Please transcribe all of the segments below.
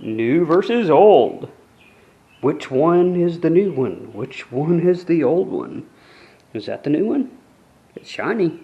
New versus old. Which one is the new one? Which one is the old one? Is that the new one? It's shiny.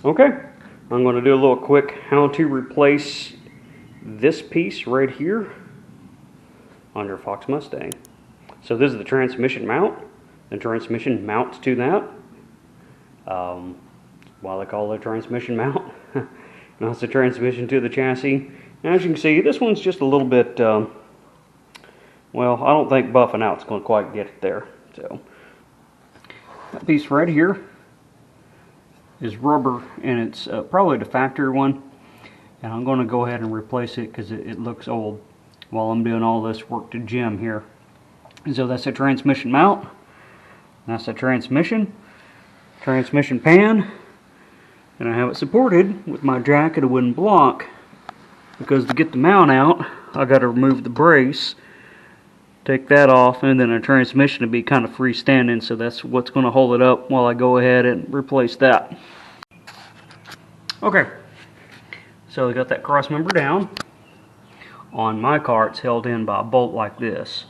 Okay, I'm going to do a little quick how to replace this piece right here on your Fox Mustang. So this is the transmission mount. The transmission mounts to that. Why they call it a transmission mount. That's the transmission to the chassis. And as you can see, this one's just a little bit, well, I don't think buffing out's going to quite get it there. So that piece right here is rubber, and it's probably the factory one, and I'm going to go ahead and replace it because it looks old while I'm doing all this work to JYM here. And so that's a transmission mount, that's a transmission pan, and I have it supported with my jack and a wooden block, because to get the mount out I got to remove the brace, take that off, and then a transmission to be kind of freestanding, so that's what's going to hold it up while I go ahead and replace that. Okay, so we got that cross member down. On my car it's held in by a bolt like this.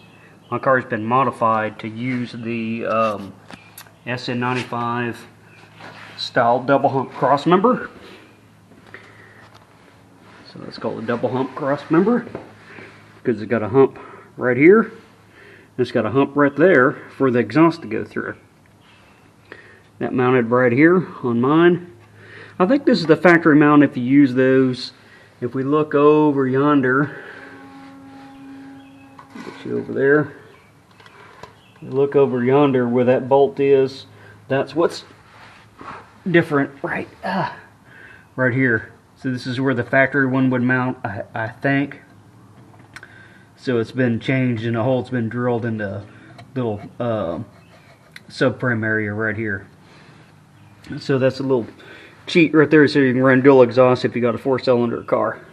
My car's been modified to use the SN95 style double hump cross member. So that's called a double hump cross member because it's got a hump right here. It's got a hump right there for the exhaust to go through. That mounted right here on mine. I think this is the factory mount if you use those. If we look over yonder, get you over there. Look over yonder where that bolt is. That's what's different right here. So this is where the factory one would mount, I think. So it's been changed and a hole's been drilled in the little subframe area right here. So that's a little cheat right there, so you can run dual exhaust if you got a 4-cylinder car.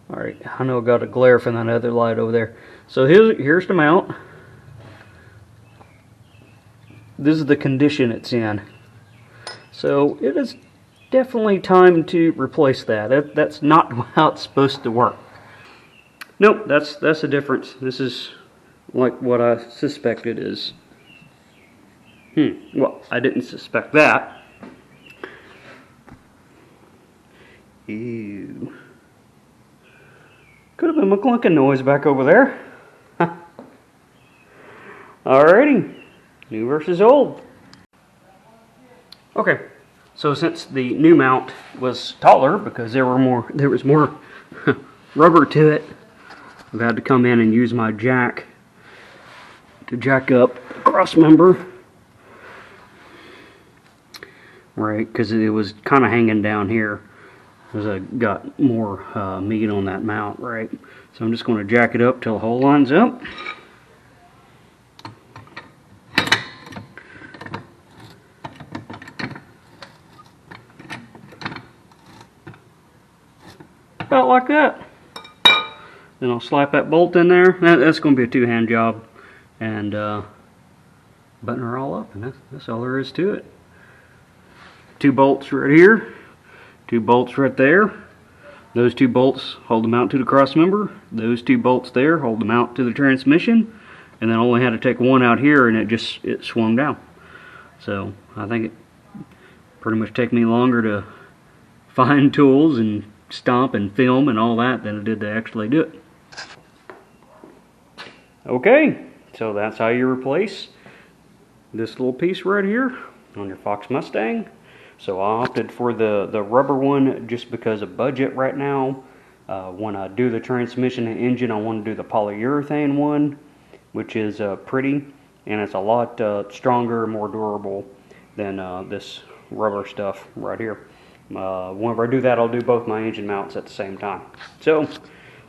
Alright, I know I got a glare from that other light over there. So here's the mount. This is the condition it's in. So it is definitely time to replace that. That's not how it's supposed to work. Nope, that's the difference. This is like what I suspected is. Well, I didn't suspect that. Ew. Could have been a clunking noise back over there. Alrighty, new versus old. Okay, so since the new mount was taller because there was more rubber to it, I've had to come in and use my jack to jack up the cross member. Right, because it was kind of hanging down here as I got more meat on that mount, right? So I'm just going to jack it up till the hole lines up. About like that. Then I'll slap that bolt in there. That's going to be a two-hand job, and button her all up, and that's all there is to it. 2 bolts right here, 2 bolts right there. Those 2 bolts hold the mount to the cross member. Those 2 bolts there hold the mount to the transmission. And then I only had to take one out here, and it swung down. So I think it pretty much take me longer to find tools and stomp and film and all that than it did to actually do it. Okay, so that's how you replace this little piece right here on your Fox Mustang. So I opted for the rubber one just because of budget right now. When I do the transmission and engine, I want to do the polyurethane one, which is pretty, and it's a lot stronger, more durable than this rubber stuff right here. Whenever I do that, I'll do both my engine mounts at the same time. So,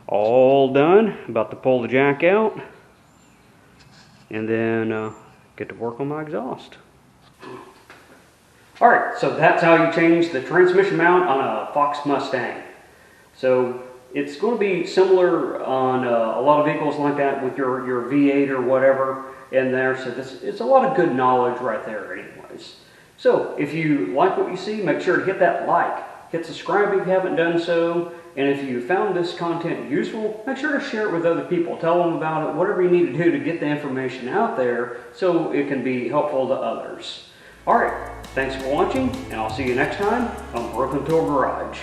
all done. About to pull the jack out, and then get to work on my exhaust. Alright, so that's how you change the transmission mount on a Fox Mustang. So it's going to be similar on a lot of vehicles like that with your V8 or whatever in there. So it's a lot of good knowledge right there anyways. So if you like what you see, make sure to hit that like. Hit subscribe if you haven't done so. And if you found this content useful, make sure to share it with other people. Tell them about it, whatever you need to do to get the information out there so it can be helpful to others. Alright, thanks for watching, and I'll see you next time on Broken Tool Garage.